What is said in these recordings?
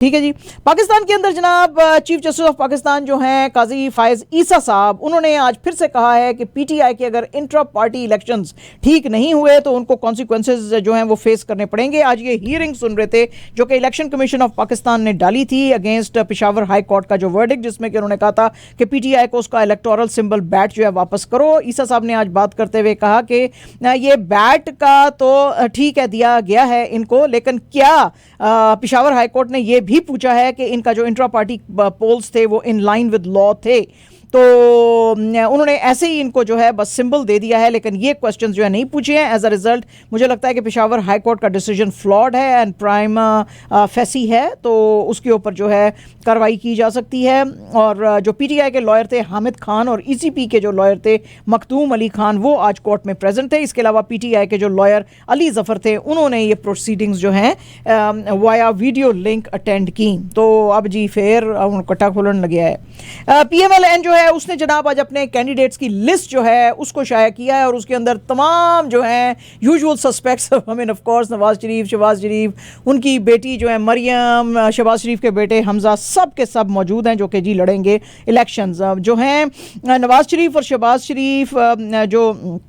ठीक है जी। पाकिस्तान के अंदर जनाब चीफ जस्टिस ऑफ पाकिस्तान जो हैं काजी फायज ईसा साहब, उन्होंने आज फिर से कहा है कि पीटीआई के अगर इंट्रा पार्टी इलेक्शंस ठीक नहीं हुए तो उनको कॉन्सिक्वेंसेज जो हैं वो फेस करने पड़ेंगे। आज ये हियरिंग सुन रहे थे जो कि इलेक्शन कमीशन ऑफ पाकिस्तान ने डाली थी अगेंस्ट पेशावर हाई कोर्ट का जो वर्डिक्ट, जिसमें कि उन्होंने कहा था कि पीटीआई को उसका इलेक्टोरल सिंबल बैट जो है वापस करो। ईसा साहब ने आज बात करते हुए कहा कि ये बैट का तो ठीक है दिया गया है इनको, लेकिन क्या पेशावर हाई कोर्ट ने ये भी पूछा है कि इनका जो इंट्रा पार्टी पोल्स थे वो इन लाइन विद लॉ थे। तो उन्होंने ऐसे ही इनको जो है बस सिंबल दे दिया है, लेकिन ये क्वेश्चंस जो है नहीं पूछे हैं। एज अ रिजल्ट मुझे लगता है कि पेशावर हाई कोर्ट का डिसीजन फ्लॉड है एंड प्राइम फैसी है, तो उसके ऊपर जो है कार्रवाई की जा सकती है। और जो पीटीआई के लॉयर थे हामिद खान और ईसीपी के जो लॉयर थे मखदूम अली खान, वो आज कोर्ट में प्रेजेंट थे। इसके अलावा पीटीआई के जो लॉयर अली जफर थे, उन्होंने ये प्रोसीडिंग्स जो हैं वाया वीडियो लिंक अटेंड की। तो अब जी फिर कट्टा खोलन लग गया है। पीएमएलएन जो है उसने जनाब आज अपने कैंडिडेट्स की लिस्ट जो है उसको शाया किया है और उसके अंदर तमाम जो हैं usual suspects, I mean of course Nawaz Sharif, Shahbaz Sharif, उनकी बेटी जो है मरियम, शहबाज शरीफ के बेटे हमजा, सब के सब मौजूद हैं जो कि जी लड़ेंगे इलेक्शंस। जो हैं नवाज शरीफ और शहबाज शरीफ जो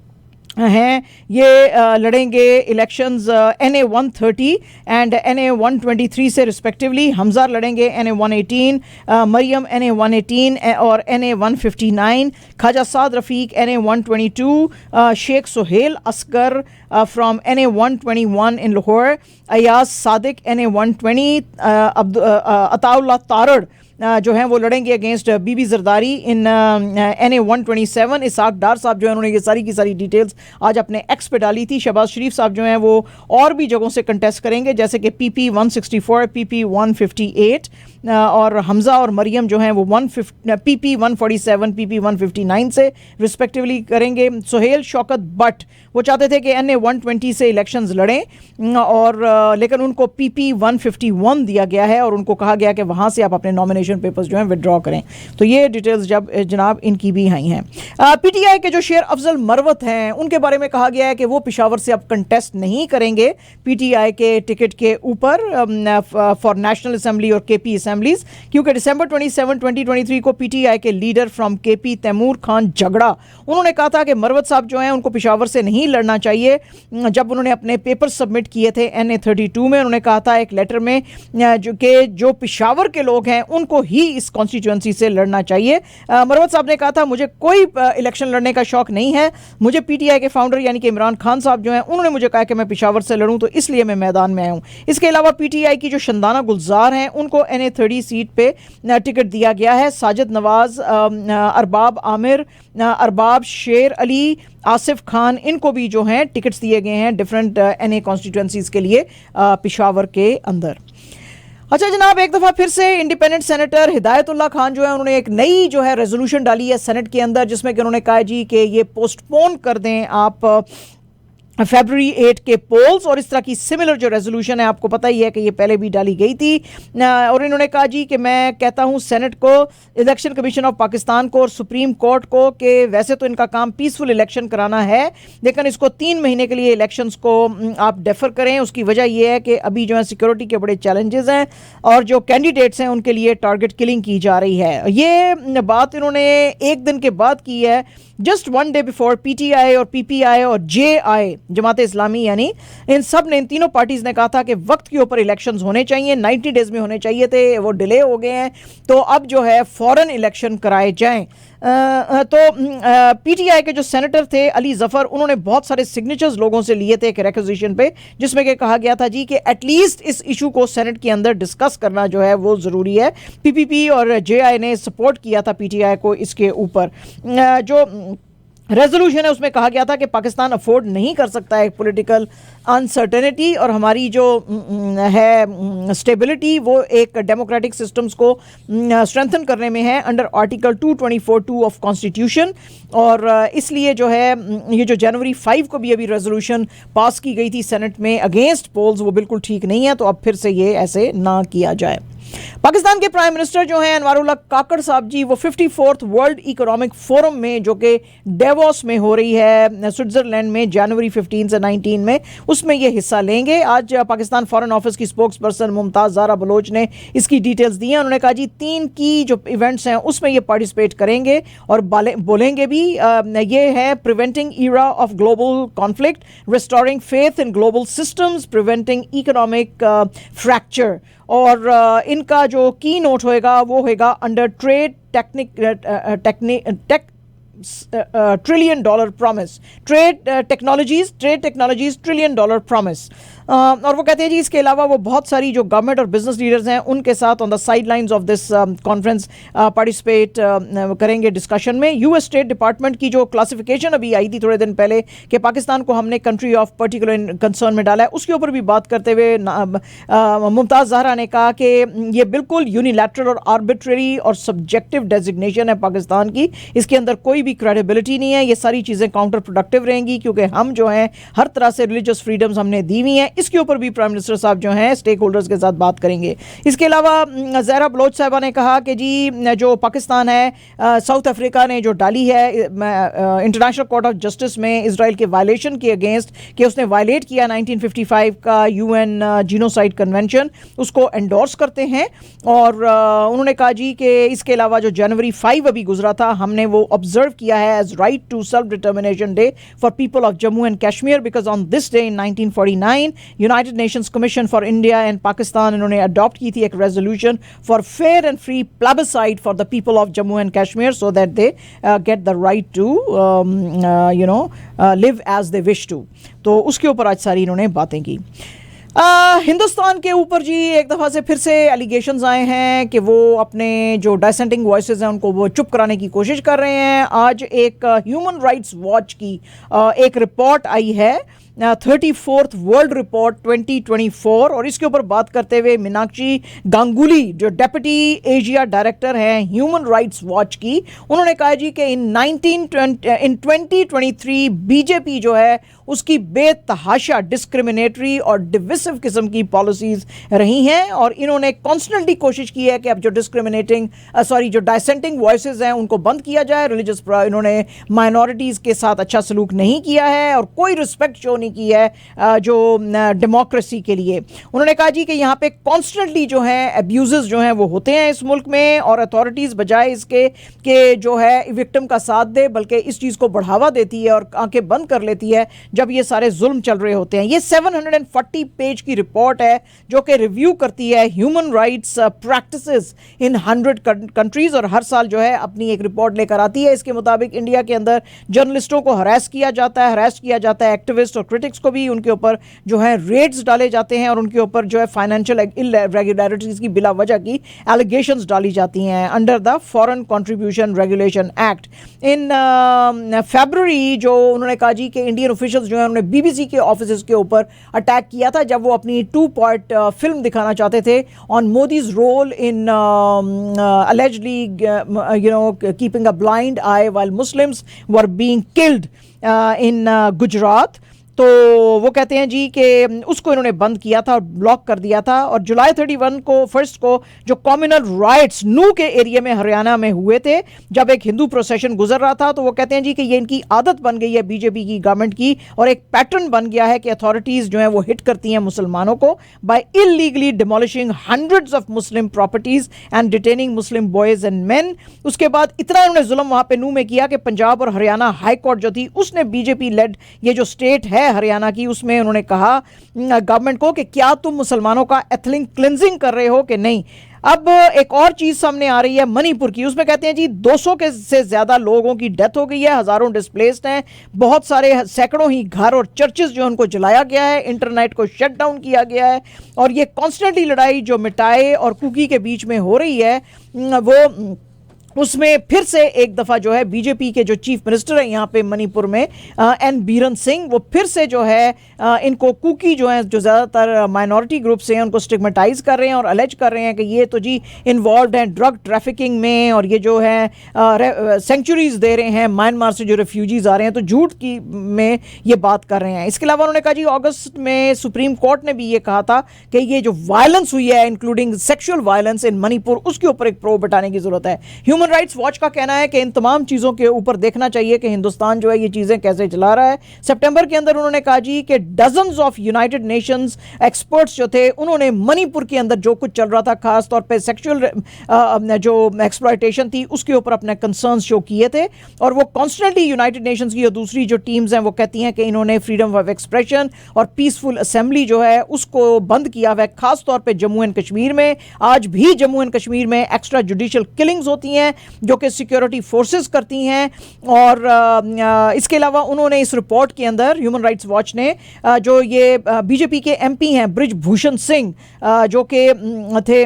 हैं ये लड़ेंगे इलेक्शंस NA 130 एंड NA 123 से रिस्पेक्टिवली। हमजा लड़ेंगे NA 118, मरियम NA 118 और NA 159, Khawaja Saad Rafiq NA 122, Sheikh Suhail Asghar from NA 121 in Lahore, Ayaz Sadiq NA 120, Ataullah Tarar जो हैं वो लड़ेंगे against Bibi Zardari in NA 127। Ishaq Dar साहब जो है उन्होंने ये सारी की सारी डिटेल्स आज अपने एक्स पे डाली थी। शहबाज शरीफ साहब जो हैं वो और भी जगहों से कंटेस्ट करेंगे जैसे कि PP 164, PP 158, और हमजा और मरियम जो हैं वो PP 147, PP 159 से रिस्पेक्टिवली करेंगे। सुहेल शौकत बट वो चाहते थे कि NA 120 से इलेक्शंस लड़ें और लेकिन उनको PP 151 दिया गया है और उनको कहा गया कि वहाँ से आप अपने नॉमिनेशन पेपर्स जो हैं विड्रॉ करें। तो ये डिटेल्स जनाब इनकी भी आई हैं। पीटीआई के जो शेर अफजल मरवत हैं उनके बारे में कहा गया है कि वो पेशावर से अब कंटेस्ट नहीं करेंगे पीटीआई के टिकट के ऊपर फॉर नेशनल असेंबली और KP असेंबलीज, क्योंकि दिसंबर 27, 2023 को पीटीआई के leader from KP Taimur Khan Jhagra, उन्होंने कहा था कि मरवत साहब जो हैं उनको पेशावर से नहीं लड़ना चाहिए। जब उन्होंने अपने पेपर सबमिट किए थे NA 32 में, उन्होंने कहा था एक लेटर में जो पेशावर के लोग हैं उनको ही इस कॉन्स्टिट्यूंसी से लड़ना चाहिए। मरवत साहब ने कहा था मुझे कोई इलेक्शन लड़ने का शौक नहीं है, मुझे पीटीआई के फाउंडर यानी कि इमरान खान साहब जो हैं उन्होंने मुझे कहा कि मैं पेशावर से लड़ूं तो इसलिए मैं मैदान में आया हूं। इसके अलावा पीटीआई की जो शंदाना गुलजार हैं उनको NA 30 सीट पे टिकट दिया गया है। साजिद नवाज, अरबाब आमिर, अरबाब शेर अली, आसिफ खान, इनको भी जो हैं टिकट्स दिए गए हैं डिफरेंट NA कॉन्स्टिट्यूंसीज के लिए पेशावर के अंदर। अच्छा जनाब, एक दफ़ा फिर से इंडिपेंडेंट सेनेटर हिदायतुल्लाह खान जो है उन्होंने एक नई जो है रेजोल्यूशन डाली है सेनेट के अंदर, जिसमें कि उन्होंने कहा जी कि ये पोस्टपोन कर दें आप February 8 के पोल्स, और इस तरह की सिमिलर जो रेजोल्यूशन है आपको पता ही है कि ये पहले भी डाली गई थी। और इन्होंने कहा जी कि मैं कहता हूँ सेनेट को, इलेक्शन कमीशन ऑफ पाकिस्तान को और सुप्रीम कोर्ट को कि वैसे तो इनका काम पीसफुल इलेक्शन कराना है, लेकिन इसको 3 महीने के लिए इलेक्शंस को आप डेफर करें। उसकी वजह यह है कि अभी जो है सिक्योरिटी के बड़े चैलेंजेस हैं और जो कैंडिडेट्स हैं उनके लिए टारगेट किलिंग की जा रही है। ये बात इन्होंने एक दिन के बाद की है, जस्ट 1 डे बिफोर पीटीआई और पीपीआई और JI जमात इस्लामी, यानी इन सब ने, इन तीनों पार्टीज ने कहा था कि वक्त के ऊपर इलेक्शंस होने चाहिए, 90 डेज में होने चाहिए थे, वो डिले हो गए हैं, तो अब जो है फौरन इलेक्शन कराए जाएं। तो पीटीआई के जो सेनेटर थे अली जफर, उन्होंने बहुत सारे सिग्नेचर्स लोगों से लिए थे एक रिक्वेजिशन पे, जिसमें कि कहा गया था जी कि एटलीस्ट इस इशू को सेनेट के अंदर डिस्कस करना जो है वो ज़रूरी है। PPP और JI ने सपोर्ट किया था पीटीआई को इसके ऊपर। जो रेजोल्यूशन है उसमें कहा गया था कि पाकिस्तान अफोर्ड नहीं कर सकता है पॉलिटिकल अनसर्टेनिटी, और हमारी जो है स्टेबिलिटी वो एक डेमोक्रेटिक सिस्टम्स को स्ट्रेंथन करने में है अंडर आर्टिकल 224(2) ऑफ कॉन्स्टिट्यूशन। और इसलिए जो है ये जो जनवरी 5 को भी अभी रेजोल्यूशन पास की गई थी सेनेट में अगेंस्ट पोल्स, वो बिल्कुल ठीक नहीं है, तो अब फिर से ये ऐसे ना किया जाए। पाकिस्तान के प्राइम मिनिस्टर जो हैं अनवारुल्लाह काकड़ साहब जी, वो 54th वर्ल्ड इकोनॉमिक फोरम में जो कि डेवोस में हो रही है स्विट्जरलैंड में जनवरी 15 से 19 में, उसमें ये हिस्सा लेंगे। आज पाकिस्तान फॉरेन ऑफिस की स्पोक्स पर्सन मुमताज़ ज़ारा बलोच ने इसकी डिटेल्स दी हैं। उन्होंने कहा जी 3 की जो इवेंट्स हैं उसमें ये पार्टिसिपेट करेंगे और बोलेंगे भी। ये है preventing era of global conflict, restoring faith in global systems, preventing economic fracture. और इनका जो की नोट होएगा वो होएगा under trade trillion dollar promise, trade technologies trillion dollar promise. और वो कहते हैं जी इसके अलावा वो बहुत सारी जो गवर्नमेंट और बिजनेस लीडर्स हैं उनके साथ on the side lines of this conference participate करेंगे डिस्कशन में। यूएस स्टेट डिपार्टमेंट की जो क्लासिफिकेशन अभी आई थी थोड़े दिन पहले कि पाकिस्तान को हमने कंट्री ऑफ पर्टिकुलर कंसर्न में डाला है, उसके ऊपर भी बात करते हुए मुमताज़ ज़हरा ने कहा कि ये बिल्कुल यूनिलैटरल और आर्बिट्रेरी और सब्जेक्टिव डेजिग्नेशन है पाकिस्तान की, इसके अंदर कोई भी क्रेडिबिलिटी नहीं है। ये सारी चीज़ें काउंटर प्रोडक्टिव रहेंगी क्योंकि हम जो हैं हर तरह से रिलीजियस फ्रीडम्स हमने दी हुई हैं। इसके ऊपर भी प्राइम मिनिस्टर साहब जो हैं स्टेक होल्डर्स के साथ बात करेंगे। इसके अलावा ज़हरा बलोच साहबा ने कहा कि जी जो पाकिस्तान है, साउथ अफ्रीका ने जो डाली है इंटरनेशनल कोर्ट ऑफ जस्टिस में इसराइल के वायलेशन के अगेंस्ट कि उसने वायलेट किया 1955 का यूएन जीनोसाइड कन्वेंशन, उसको एंडोर्स करते हैं। और उन्होंने कहा जी कि इसके अलावा जो जनवरी 5 अभी गुजरा था हमने वो ऑब्जर्व किया है as right to self determination day for people of Jammu and Kashmir, because on this day in 1949 United Nations commission for India and Pakistan इन्होंने अडॉप्ट की थी एक resolution for fair and free plebiscite for the people of Jammu and Kashmir so that they get the right to live as they wish to. तो उसके ऊपर आज सारी इन्होंने बातें की। हिंदुस्तान के ऊपर जी एक दफ़ा से फिर से एलिगेशंस आए हैं कि वो अपने जो डाइसेंटिंग वॉइसेस हैं उनको वो चुप कराने की कोशिश कर रहे हैं। आज एक ह्यूमन राइट्स वॉच की एक रिपोर्ट आई है 34th वर्ल्ड रिपोर्ट 2024, और इसके ऊपर बात करते हुए मीनाक्षी गांगुली जो डेप्यूटी एशिया डायरेक्टर हैं ह्यूमन राइट्स वॉच की, उन्होंने कहा जी कि इन 2023 बीजेपी जो है उसकी बेतहाशा डिस्क्रिमिनेटरी और डिविसिव किस्म की पॉलिसीज़ रही हैं। और इन्होंने कॉन्स्टेंटली कोशिश की है कि अब जो जो डाइसेंटिंग वॉइसेस हैं उनको बंद किया जाए। रिलीजियस इन्होंने माइनॉरिटीज़ के साथ अच्छा सलूक नहीं किया है और कोई रिस्पेक्ट शो नहीं की है जो डेमोक्रेसी के लिए। उन्होंने कहा जी कि यहाँ पे कॉन्स्टेंटली जो है अब्यूज़ेस जो हैं वो होते हैं इस मुल्क में, और अथॉरिटीज़ बजाय इसके कि जो है विक्टिम का साथ दे बल्कि इस चीज़ को बढ़ावा देती है और आंखें बंद कर लेती है जब ये सारे जुल्म चल रहे होते हैं। ये 740 पेज की रिपोर्ट है जो कि रिव्यू करती है ह्यूमन राइट्स प्रैक्टिसेस इन 100 कंट्रीज़, और हर साल जो है अपनी एक रिपोर्ट लेकर आती है। इसके मुताबिक इंडिया के अंदर जर्नलिस्टों को हरास किया जाता है, एक्टिविस्ट और क्रिटिक्स को भी उनके ऊपर जो है रेड्स डाले जाते हैं और उनके ऊपर जो है फाइनेंशियल इरेगुलरिटीज़ की बिला वजह की एलिगेशंस डाली जाती हैं under the foreign contribution regulation act. In February जो उन्होंने कहा जी कि इंडियन ऑफिशियल्स जो है उन्होंने बीबीसी के ऑफिस के ऊपर अटैक किया था जब वो अपनी 2-part फिल्म दिखाना चाहते थे on Modi's role in allegedly keeping a blind eye while Muslims were being killed in Gujarat। तो वो कहते हैं जी कि उसको इन्होंने बंद किया था और ब्लॉक कर दिया था। और जुलाई 31 को जो कम्युनल राइट्स नू के एरिया में हरियाणा में हुए थे जब एक हिंदू प्रोसेशन गुजर रहा था, तो वो कहते हैं जी कि ये इनकी आदत बन गई है बीजेपी की गवर्नमेंट की और एक पैटर्न बन गया है कि अथॉरिटीज़ जो है वो हिट करती हैं मुसलमानों को by illegally demolishing hundreds of Muslim properties and detaining Muslim boys and men. उसके बाद इतना इन्होंने जुल्म वहाँ पे नू में किया कि पंजाब और हरियाणा हाई कोर्ट जो थी उसने बीजेपी लेड ये जो स्टेट है हरियाणा की, उसमें उन्होंने कहा गवर्नमेंट को कि क्या तुम मुसलमानों का एथनिक क्लिंजिंग कर रहे हो कि नहीं। अब एक और चीज सामने आ रही है मणिपुर की, उसमें कहते हैं जी 200 के से ज्यादा लोगों की डेथ हो गई है, हजारों डिस्प्लेस्ड हैं, बहुत सारे सैकड़ों ही घर और चर्चेस जो उनको जलाया गया है, इंटरनेट को शट डाउन किया गया है। और ये कॉन्स्टेंटली लड़ाई जो मिटाए और कुकी के बीच में हो रही है वो उसमें फिर से एक दफ़ा जो है बीजेपी के जो चीफ मिनिस्टर हैं यहाँ पे मणिपुर में एन बीरन सिंह, वो फिर से जो है इनको कुकी जो हैं, जो ज़्यादातर माइनॉरिटी ग्रुप्स हैं, उनको स्टिग्मेटाइज कर रहे हैं और अलेज कर रहे हैं कि ये तो जी इन्वॉल्व हैं ड्रग ट्रैफिकिंग में, और ये जो है सेंचुरीज दे रहे हैं म्यांमार से जो रेफ्यूजीज आ रहे हैं, तो झूठ की में ये बात कर रहे हैं। इसके अलावा उन्होंने कहा जी अगस्त में सुप्रीम कोर्ट ने भी ये कहा था कि ये जो वायलेंस हुई है including sexual violence in Manipur, उसके ऊपर एक प्रोब बैठाने की जरूरत है। ह्यूमन राइट्स वॉच का कहना है कि इन तमाम चीज़ों के ऊपर देखना चाहिए कि हिंदुस्तान जो है ये चीज़ें कैसे चला रहा है। सितंबर के अंदर उन्होंने कहा जी कि dozens of United Nations experts जो थे, उन्होंने मणिपुर के अंदर जो कुछ चल रहा था, खास तौर पे सेक्सुअल जो एक्सप्लॉयटेशन थी, उसके ऊपर अपने कंसर्न्स शो किए थे। और वो कॉन्स्टेंटली यूनाइटेड नेशंस की और दूसरी जो टीम्स हैं वो कहती हैं कि इन्होंने फ्रीडम ऑफ एक्सप्रेशन और पीसफुल असेंबली जो है उसको बंद किया हुआ है, खास तौर पे जम्मू एंड कश्मीर में। आज भी जम्मू एंड कश्मीर में एक्स्ट्रा जुडिशियल किलिंग्स होती हैं जो कि सिक्योरिटी फोर्सेस करती हैं। और इसके अलावा उन्होंने इस रिपोर्ट के अंदर, ह्यूमन राइट्स वॉच ने, जो ये बीजेपी के एमपी हैं ब्रिज भूषण सिंह, जो कि थे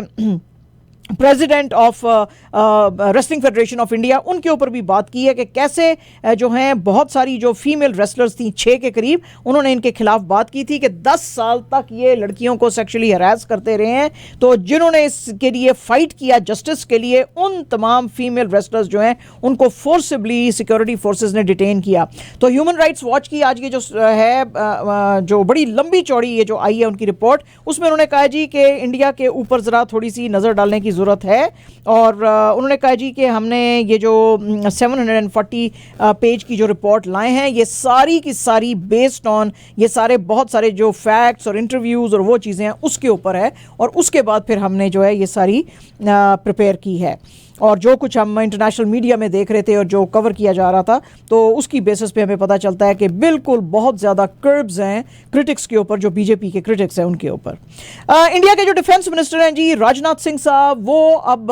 president of wrestling federation of India, उनके ऊपर भी बात की है कि कैसे जो हैं बहुत सारी जो फीमेल रेसलर्स थी 6 के करीब, उन्होंने इनके खिलाफ बात की थी कि 10 साल तक ये लड़कियों को सेक्सुअली हरास करते रहे हैं। तो जिन्होंने इसके लिए फाइट किया जस्टिस के लिए, उन तमाम फीमेल रेसलर्स जो हैं उनको फोर्सिबली सिक्योरिटी फोर्सेस ने डिटेन किया। तो ह्यूमन राइट्स वॉच की आज की जो है जो बड़ी लंबी चौड़ी ये जो आई है उनकी रिपोर्ट, उसमें उन्होंने कहा जी कि इंडिया के ऊपर ज़रा थोड़ी सी नज़र डालने की ज़रूरत है। और उन्होंने कहा जी कि हमने ये जो 740 पेज की जो रिपोर्ट लाए हैं, ये सारी की सारी बेस्ड ऑन ये सारे बहुत सारे जो फैक्ट्स और इंटरव्यूज़ और वो चीज़ें हैं उसके ऊपर है, और उसके बाद फिर हमने जो है ये सारी प्रिपेयर की है। और जो कुछ हम इंटरनेशनल मीडिया में देख रहे थे और जो कवर किया जा रहा था, तो उसकी बेसिस पे हमें पता चलता है कि बिल्कुल बहुत ज़्यादा कर्ब्स हैं क्रिटिक्स के ऊपर, जो बीजेपी के क्रिटिक्स हैं उनके ऊपर। इंडिया के जो डिफेंस मिनिस्टर हैं जी राजनाथ सिंह साहब, वो अब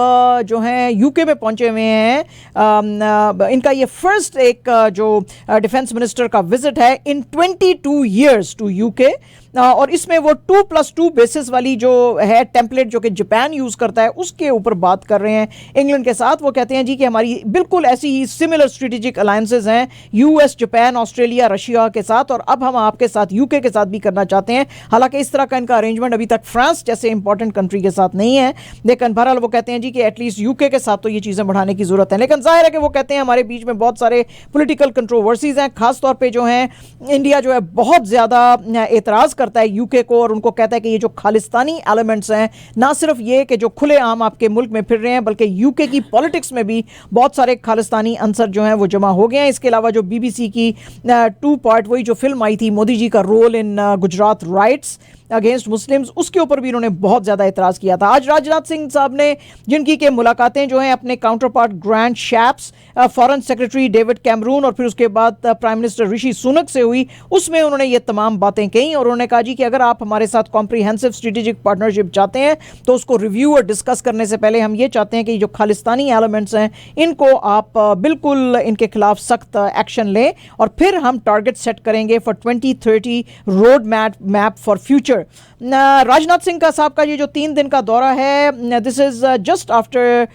जो हैं यूके में पहुंचे हुए हैं। इनका ये फर्स्ट एक जो डिफेंस मिनिस्टर का विजिट है इन 22 ईयर्स टू यूके। और इसमें वो 2+2 बेसिस वाली जो है टेम्पलेट जो कि जापान यूज़ करता है, उसके ऊपर बात कर रहे हैं इंग्लैंड के साथ। वो कहते हैं जी कि हमारी बिल्कुल ऐसी ही सिमिलर स्ट्रेटेजिक अलायंसेज हैं यूएस, जापान, ऑस्ट्रेलिया, रशिया के साथ, और अब हम आपके साथ यूके के साथ भी करना चाहते हैं। हालांकि इस तरह का इनका अरेंजमेंट अभी तक फ्रांस जैसे इंपॉर्टेंट कंट्री के साथ नहीं है, लेकिन बहरहाल वो कहते हैं जी कि एटलीस्ट यूके के साथ तो ये चीज़ें बढ़ाने की ज़रूरत है। लेकिन जाहिर है कि वो कहते हैं हमारे बीच में बहुत सारे पोलिटिकल कंट्रोवर्सीज हैं, खासतौर पर जो हैं इंडिया जो है बहुत ज़्यादा एतराज़ करता है यूके को, और उनको कहता है कि ये जो खालिस्तानी एलिमेंट्स हैं, ना सिर्फ ये कि जो खुलेआम आपके मुल्क में फिर रहे हैं, बल्कि यूके की पॉलिटिक्स में भी बहुत सारे खालिस्तानी अंसर जो हैं वो जमा हो गए हैं। इसके अलावा जो बीबीसी की 2 पार्ट वही जो फिल्म आई थी मोदी जी का role in Gujarat riots against Muslims, उसके ऊपर भी इन्होंने बहुत ज़्यादा एतराज़ किया था। आज राजनाथ सिंह साहब ने, जिनकी के मुलाकातें जो हैं अपने counterpart Grant Shapps, foreign secretary David Cameron और फिर उसके बाद प्राइम मिनिस्टर ऋषि सुनक से हुई, उसमें उन्होंने ये तमाम बातें कही। और उन्होंने कहा जी कि अगर आप हमारे साथ कॉम्प्रिहेंसिव स्ट्रेटेजिक पार्टनरशिप चाहते हैं तो उसको रिव्यू और डिस्कस करने से पहले हम ये चाहते हैं कि जो खालिस्तानी एलिमेंट्स हैं इनको आप बिल्कुल इनके खिलाफ सख्त एक्शन लें, और फिर हम टारगेट सेट करेंगे for 2030 road map for future. Rajnath Singh का साहब का ये जो 3 दिन का दौरा है, this is just after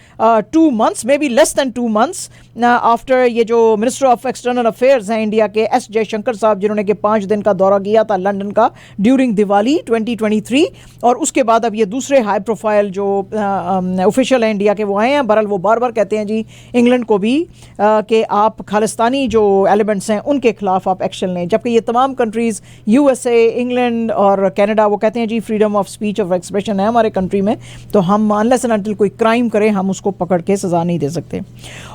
2 months, may be less than 2 months after ये जो मिनिस्टर ऑफ एक्सटर्नल अफेयर्स हैं इंडिया के एस जयशंकर साहब, जिन्होंने के 5 दिन का दौरा किया था लंदन का ड्यूरिंग दिवाली 2023, और उसके बाद अब ये दूसरे हाई प्रोफाइल जो ऑफिशियल हैं इंडिया के वो आए हैं। बहरहाल वो बार बार कहते हैं जी इंग्लैंड को भी कि आप खालिस्तानी जो एलिमेंट्स हैं उनके खिलाफ आप एक्शन लें, जबकि ये तमाम कंट्रीज़ USA, इंग्लैंड और कनाडा वो कहते हैं जी freedom of speech of expression है हमारे कंट्री में, तो हम अनलेस एंड अनटिल कोई क्राइम करे हम उसको पकड़ के सजा नहीं दे सकते।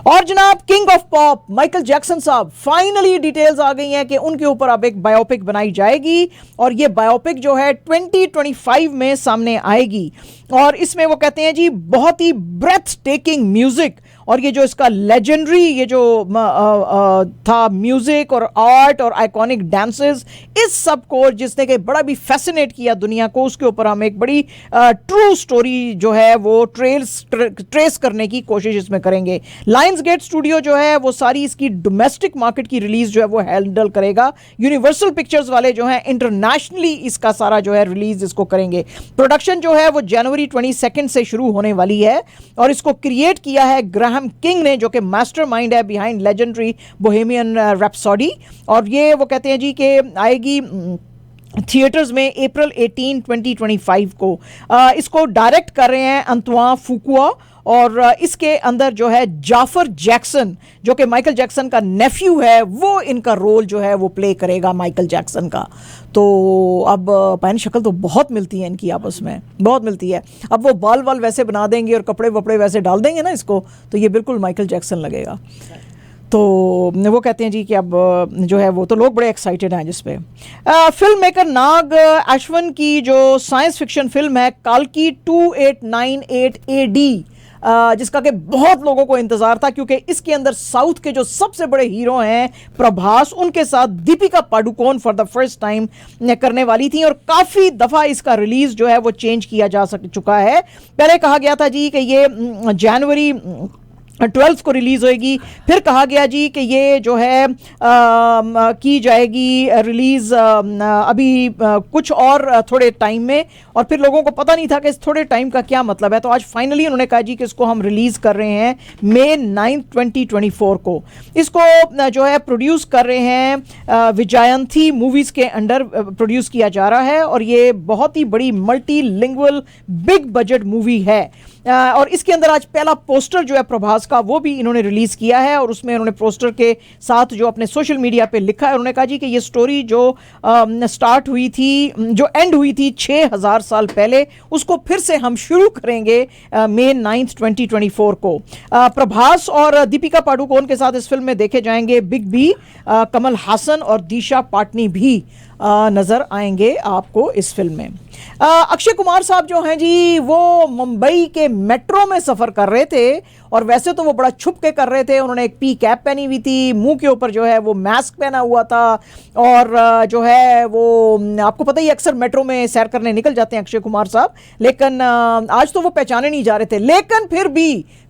और जनाब king of pop Michael Jackson साहब, फाइनली डिटेल्स आ गई हैं कि उनके ऊपर अब एक बायोपिक बनाई जाएगी, और ये बायोपिक जो है 2025 में सामने आएगी। और इसमें वो कहते हैं जी बहुत ही ब्रेथ टेकिंग म्यूजिक, और ये जो इसका लेजेंडरी ये जो था म्यूजिक और आर्ट और आइकॉनिक डांसेस, इस सब को जिसने कि बड़ा भी फैसिनेट किया दुनिया को, उसके ऊपर हम एक बड़ी ट्रू स्टोरी जो है वो ट्रेस करने की कोशिश इसमें करेंगे। लायंस गेट स्टूडियो जो है वो सारी इसकी डोमेस्टिक मार्केट की रिलीज जो है वो हैंडल करेगा। यूनिवर्सल पिक्चर्स वाले जो हैं इंटरनेशनली इसका सारा जो है रिलीज इसको करेंगे। प्रोडक्शन जो है वो जनवरी 22 से शुरू होने वाली है, और इसको क्रिएट किया है ग्राहम ग्राहम किंग ने, जो कि मास्टरमाइंड है बिहाइंड लेजेंडरी बोहेमियन रैप्सोडी, और ये वो कहते हैं जी कि आएगी थिएटर्स में अप्रैल 18, 2025 को। इसको डायरेक्ट कर रहे हैं अंतोइन फुकुआ, और इसके अंदर जो है जाफर जैक्सन, जो कि माइकल जैक्सन का नेफ्यू है, वो इनका रोल जो है वो प्ले करेगा माइकल जैक्सन का। तो अब पैन शक्ल तो बहुत मिलती है इनकी आपस में, बहुत मिलती है। अब वो बाल वाल वैसे बना देंगे और कपड़े वपड़े वैसे डाल देंगे ना इसको, तो ये बिल्कुल माइकल जैक्सन लगेगा। तो वो कहते हैं जी कि अब जो है वो तो लोग बड़े एक्साइटेड हैं जिस पे। फिल्म मेकर नाग अश्विन की जो साइंस फिक्शन फिल्म है काल्की 2898 AD, जिसका कि बहुत लोगों को इंतजार था, क्योंकि इसके अंदर साउथ के जो सबसे बड़े हीरो हैं प्रभास, उनके साथ Deepika Padukone for the first time करने वाली थी, और काफ़ी दफ़ा इसका रिलीज़ जो है वो चेंज किया जा चुका है। पहले कहा गया था जी कि ये जनवरी 12 को रिलीज़ होएगी, फिर कहा गया जी कि ये जो है की जाएगी रिलीज़ अभी कुछ और थोड़े टाइम में, और फिर लोगों को पता नहीं था कि इस थोड़े टाइम का क्या मतलब है। तो आज फाइनली उन्होंने कहा जी कि इसको हम रिलीज़ कर रहे हैं May 9, 2024 को। इसको जो है प्रोड्यूस कर रहे हैं विजयंती मूवीज़ के अंडर प्रोड्यूस किया जा रहा है, और ये बहुत ही बड़ी मल्टीलिंगुअल बिग बजट मूवी है। और इसके अंदर आज पहला पोस्टर जो है प्रभास का वो भी इन्होंने रिलीज़ किया है, और उसमें उन्होंने पोस्टर के साथ जो अपने सोशल मीडिया पे लिखा है, उन्होंने कहा जी कि ये स्टोरी जो स्टार्ट हुई थी, जो एंड हुई थी 6000 साल पहले, उसको फिर से हम शुरू करेंगे May 9, 2024 को। प्रभास और दीपिका पाडुकोन के साथ इस फिल्म में देखे जाएंगे बिग बी, कमल हासन और दिशा पाटनी भी नज़र आएंगे आपको इस फिल्म में। अक्षय कुमार साहब जो हैं जी वो मुंबई के मेट्रो में सफ़र कर रहे थे, और वैसे तो वो बड़ा छुप के कर रहे थे। उन्होंने एक पी कैप पहनी हुई थी, मुंह के ऊपर जो है वो मास्क पहना हुआ था, और जो है वो आपको पता ही अक्सर मेट्रो में सैर करने निकल जाते हैं अक्षय कुमार साहब, लेकिन आज तो वो पहचाने नहीं जा रहे थे। लेकिन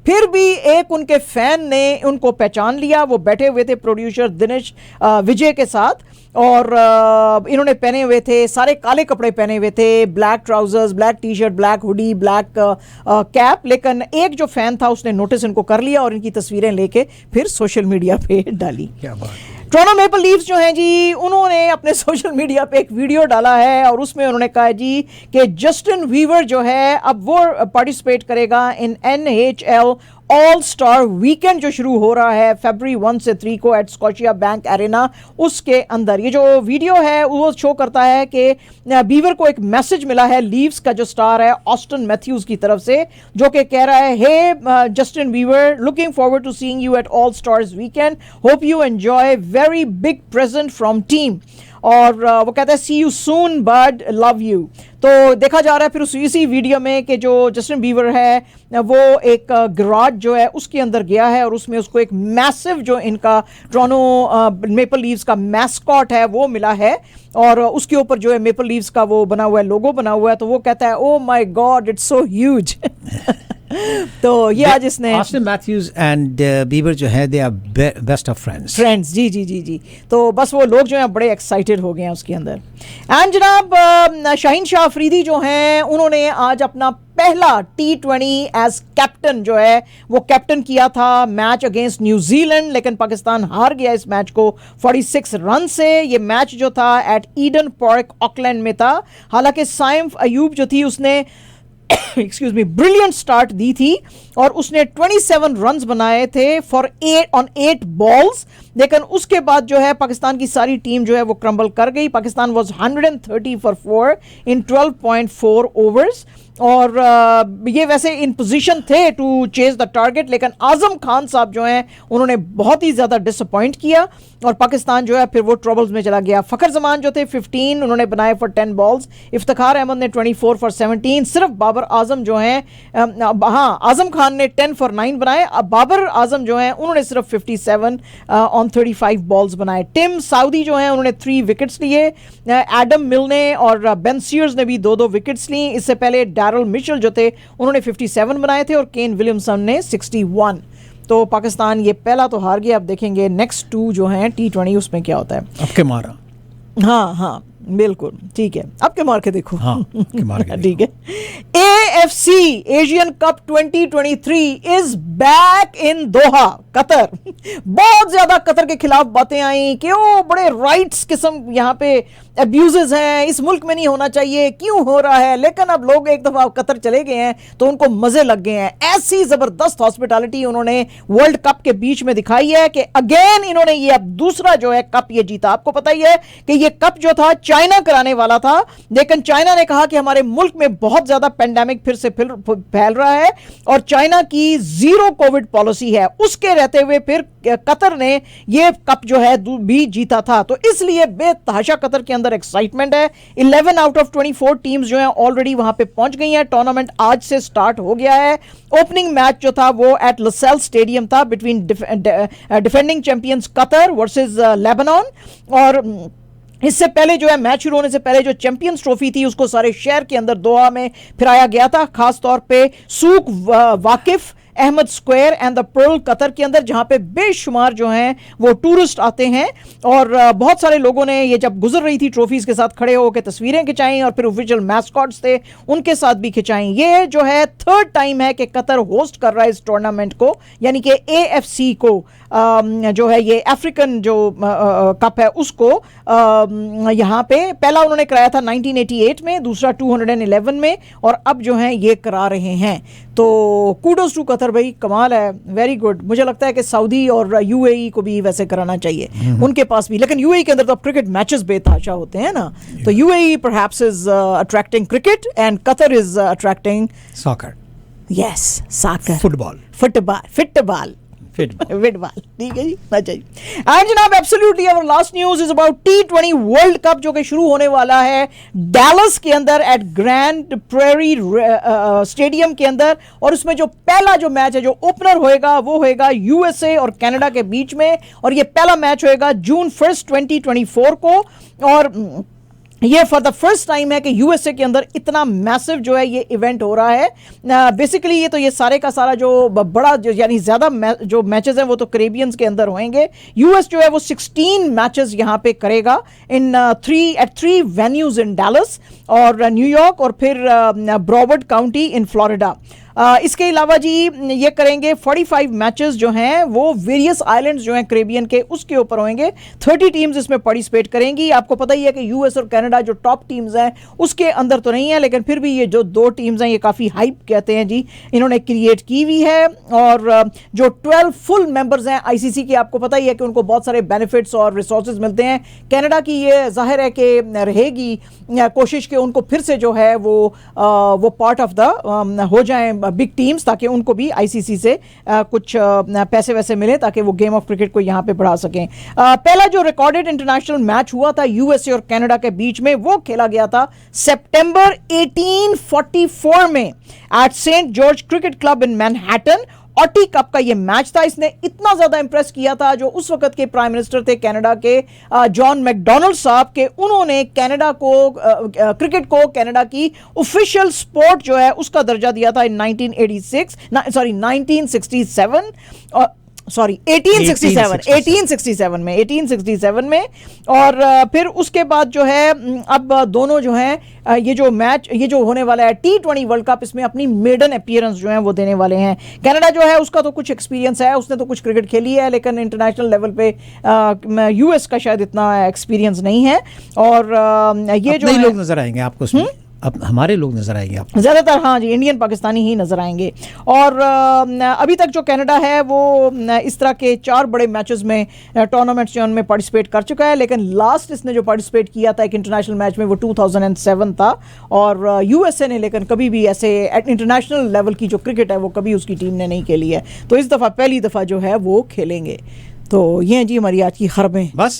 फिर भी एक उनके फैन ने उनको पहचान लिया। वो बैठे हुए थे प्रोड्यूसर दिनेश विजय के साथ, और इन्होंने पहने हुए थे सारे काले कपड़े पहने हुए थे, black trousers, black T shirt, black hoodie, black cap. लेकिन एक जो फैन था उसने नोटिस इनको कर लिया और इनकी तस्वीरें लेके फिर सोशल मीडिया पे डाली। क्या बात। टोरंटो मेपल लीफ्स जो हैं जी उन्होंने अपने सोशल मीडिया पे एक वीडियो डाला है, और उसमें उन्होंने कहा जी कि जस्टिन वीवर जो है अब वो पार्टिसिपेट करेगा इन NHL ऑल स्टार वीकेंड जो शुरू हो रहा है February 1 से 3 को एट स्कॉचिया बैंक एरेना। उसके अंदर ये जो वीडियो है वो शो करता है कि बीवर को एक मैसेज मिला है लीव्स का जो स्टार है ऑस्टन मैथ्यूज की तरफ से, जो कि कह रहा है hey Justin Bieber, looking forward to seeing you at all stars weekend, hope you enjoy, very big present from team. और वो कहता है see you soon bud, love you. तो देखा जा रहा है फिर इसी वीडियो में कि जो जस्टिन बीवर है वो एक गराज जो है उसके अंदर गया है, और उसमें उसको एक मैसिव जो इनका टोरंटो मेपल लीव्स का मैस्कॉट है वो मिला है, और उसके ऊपर जो है मेपल लीव्स का वो बना हुआ है, लोगो बना हुआ है। तो वो कहता है oh my God it's so huge. तो ये आज इसने ऑस्टिन मैथ्यूज एंड बीबर जो है they are best of friends. जी। तो बस वो लोग जो हैं बड़े एक्साइटेड हो गए हैं उसके अंदर। एंड जनाब शाहीन शाह अफरीदी जो हैं उन्होंने आज अपना पहला T20 एज कैप्टन जो है वो कैप्टन किया था मैच अगेंस्ट न्यूजीलैंड, लेकिन पाकिस्तान हार गया इस मैच को 46 रन से। ये मैच जो था एट ईडन पार्क ऑकलैंड में था। हालांकि साइम अयूब जो थी उसने excuse me brilliant start the थी, और उसने 27 रन्स बनाए थे फॉर 8 बॉल्स। लेकिन उसके बाद जो है पाकिस्तान की सारी टीम जो है वो क्रम्बल कर गई। Pakistan was 130 for 4 in 12.4 overs, और ये वैसे इन पोजीशन थे टू चेज द टारगेट, लेकिन आजम खान साहब जो हैं उन्होंने बहुत ही ज़्यादा डिसअपॉइंट किया, और पाकिस्तान जो है फिर वो ट्रबल्स में चला गया। फ़खर जमान जो थे 15 उन्होंने बनाए फॉर 10 बॉल्स, इफ्तिखार अहमद ने 24 फॉर 17, सिर्फ बाबर आजम जो हैं आजम खान ने 10 फॉर 9 बनाए। अब बाबर आजम जो हैं उन्होंने सिर्फ 57 ऑन 35 बॉल्स बनाए। टिम साउदी जो हैं उन्होंने 3 विकेट्स लिए। एडम मिलने और बेन सीयर्स ने भी 2 विकेट्स ली। इससे पहले डैरल मिशेल जो थे उन्होंने 57 बनाए थे, और केन विलियमसन ने 61। तो पाकिस्तान ये पहला तो हार गया। अब देखेंगे नेक्स्ट 2 जो हैं T20 उसमें क्या होता है। अब के मारा, हाँ बिल्कुल ठीक है, अब के मार के देखो। हाँ, के मार के ठीक है। AFC Asian cup 2023 is back in Doha, Qatar. बहुत ज्यादा कतर के खिलाफ बातें आई कि ओ बड़े राइट्स किस्म यहाँ पे अब्यूजेस हैं, इस मुल्क में नहीं होना चाहिए, क्यों हो रहा है। लेकिन अब लोग एक दफा कतर चले गए हैं तो उनको मजे लग गए हैं। ऐसी जबरदस्त हॉस्पिटैलिटी उन्होंने वर्ल्ड कप के बीच में दिखाई है कि अगेन इन्होंने ये अब दूसरा जो है कप ये जीता। आपको पता ही है कि ये कप जो था चाइना कराने वाला था, लेकिन चाइना ने कहा कि हमारे मुल्क में बहुत ज्यादा पेंडेमिक फिर से फैल रहा है और चाइना की जीरो कोविड पॉलिसी है, उसके रहते हुए फिर कतर ने ये कप जो है भी जीता था। तो इसलिए बेतहाशा कतर के अंदर एक्साइटमेंट है। 11 आउट ऑफ 24 टीम्स जो हैं ऑलरेडी वहां पे पहुंच गई हैं। टूर्नामेंट आज से स्टार्ट हो गया है। ओपनिंग मैच जो था वो एट लसेल स्टेडियम था between defending champions Qatar versus Lebanon. और इससे पहले जो है मैच शुरू होने से पहले जो चैंपियंस ट्रॉफी थी उसको सारे शहर के अंदर दोहा में फिराया गया था, खास तौर पे Souq Waqif, Ahmed Square and the Pearl Qatar के अंदर, जहां पे बेशुमार जो हैं वो टूरिस्ट आते हैं। और बहुत सारे लोगों ने ये जब गुजर रही थी ट्रॉफीज के साथ खड़े होकर तस्वीरें खिंचाई और फिर ऑफिशियल मैस्कॉट्स थे उनके साथ भी खिंचाई। ये जो है थर्ड टाइम है कि कतर होस्ट कर रहा है इस टूर्नामेंट को, यानी कि AFC को जो है ये अफ्रीकन जो कप है उसको यहाँ पे पहला उन्होंने कराया था 1988 में, दूसरा 211 में और अब जो है ये करा रहे हैं। तो कूडोस टू कतर भाई, कमाल है, वेरी गुड। मुझे लगता है कि सऊदी और UAE को भी वैसे कराना चाहिए, उनके पास भी। लेकिन UAE के अंदर तो क्रिकेट मैचेस बेतहाशा होते हैं ना, तो UAE perhaps is attracting cricket and Qatar is attracting soccer. yes soccer, Football. football Football. ठीक है जी, अच्छा जी। एंड जनाब absolutely our last news is about T20 world cup जो कि शुरू होने वाला है डैलस के अंदर एट ग्रैंड प्रेरी स्टेडियम के अंदर। और उसमें जो पहला जो मैच है जो ओपनर होएगा वो होएगा USA और कनाडा के बीच में, और ये पहला मैच होएगा जून 1 2024 को। और ये फॉर द फर्स्ट टाइम है कि USA के अंदर इतना मैसिव जो है ये इवेंट हो रहा है। बेसिकली ये तो ये सारे का सारा जो बड़ा यानी ज़्यादा जो मैचेस हैं वो तो कैरेबियंस के अंदर होंगे। US जो है वो 16 मैचेस यहाँ पे करेगा इन 3 वेन्यूज इन डैलस और न्यूयॉर्क और फिर ब्रॉवर्ड काउंटी इन फ्लोरिडा। इसके अलावा जी ये करेंगे 45 मैचेस जो हैं वो वेरियस आइलैंड्स जो हैं कैरेबियन के उसके ऊपर होंगे। 30 टीम्स इसमें पार्टिसिपेट करेंगी। आपको पता ही है कि US और कनाडा जो टॉप टीम्स हैं उसके अंदर तो नहीं है, लेकिन फिर भी ये जो दो टीम्स हैं ये काफ़ी हाइप कहते हैं जी इन्होंने क्रिएट की हुई है। और जो 12 फुल मेंबर्स हैं ICC के, आपको पता ही है कि उनको बहुत सारे बेनिफिट्स और रिसोर्सेज मिलते हैं। कनाडा की ये जाहिर है कि रहेगी कोशिश कि उनको फिर से जो है वो पार्ट ऑफ द हो जाए बिग टीम्स, ताकि उनको भी ICC से कुछ पैसे वैसे मिले ताकि वो गेम ऑफ क्रिकेट को यहाँ पे बढ़ा सकें। पहला जो रिकॉर्डेड इंटरनेशनल मैच हुआ था USA और कनाडा के बीच में वो खेला गया था सितंबर 1844 में at Saint George cricket club in Manhattan. Auty cup का ये मैच था। इसने इतना ज्यादा इंप्रेस किया था जो उस वक्त के प्राइम मिनिस्टर थे कनाडा के जॉन मैकडोनल्ड साहब के, उन्होंने कनाडा को क्रिकेट को कनाडा की ऑफिशियल स्पोर्ट जो है उसका दर्जा दिया था इन 1867 में। और फिर उसके बाद जो है अब दोनों जो हैं ये जो मैच ये जो होने वाला है T20 वर्ल्ड कप, इसमें अपनी मेडन अपीयरेंस जो है वो देने वाले हैं। कनाडा जो है उसका तो कुछ एक्सपीरियंस है, उसने तो कुछ क्रिकेट खेली है, लेकिन इंटरनेशनल लेवल पे US का शायद इतना एक्सपीरियंस नहीं है। और ये जो लोग नजर आएंगे आपको उसमें, अब हमारे लोग नजर आएंगे आपको ज़्यादातर। हाँ जी, इंडियन पाकिस्तानी ही नजर आएंगे। और अभी तक जो कनाडा है वो इस तरह के 4 बड़े मैचेस में टूर्नामेंट्स जो उनमें पार्टिसिपेट कर चुका है, लेकिन लास्ट इसने जो पार्टिसिपेट किया था एक इंटरनेशनल मैच में वो 2007 था। और USA ने लेकिन कभी भी ऐसे इंटरनेशनल लेवल की जो क्रिकेट है वो कभी उसकी टीम ने नहीं खेली है, तो इस दफ़ा पहली दफ़ा जो है वो खेलेंगे। तो ये हैं जी हमारी आज की खबरें। बस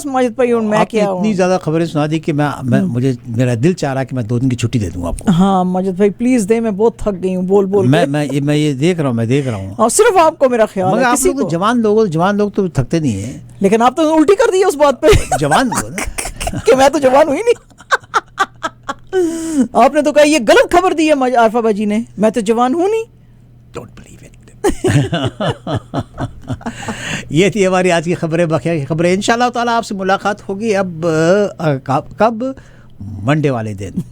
माजिद भाई मैं क्या इतनी ज़्यादा खबरें सुना दी कि मैं मुझे मेरा दिल चाह रहा कि मैं 2 दिन की छुट्टी दे दूँ आपको। हाँ माजिद भाई प्लीज़ दे, मैं बहुत थक गई हूँ बोल मैं ये देख रहा हूँ और सिर्फ आपको मेरा ख्याल मगर है। आप लोग जवान लोग तो थकते नहीं है, लेकिन आप तो उल्टी कर दी उस बात पे जवान लोग कि मैं तो जवान हुई नहीं। आपने तो कहा ये गलत खबर दी है आरफा बाजी ने, मैं तो जवान हूँ नहीं। Don't believe it. ये थी हमारी आज की खबरें, बखिया की खबरें। इंशाल्लाह ताला आपसे मुलाकात होगी अब कब मंडे वाले दिन।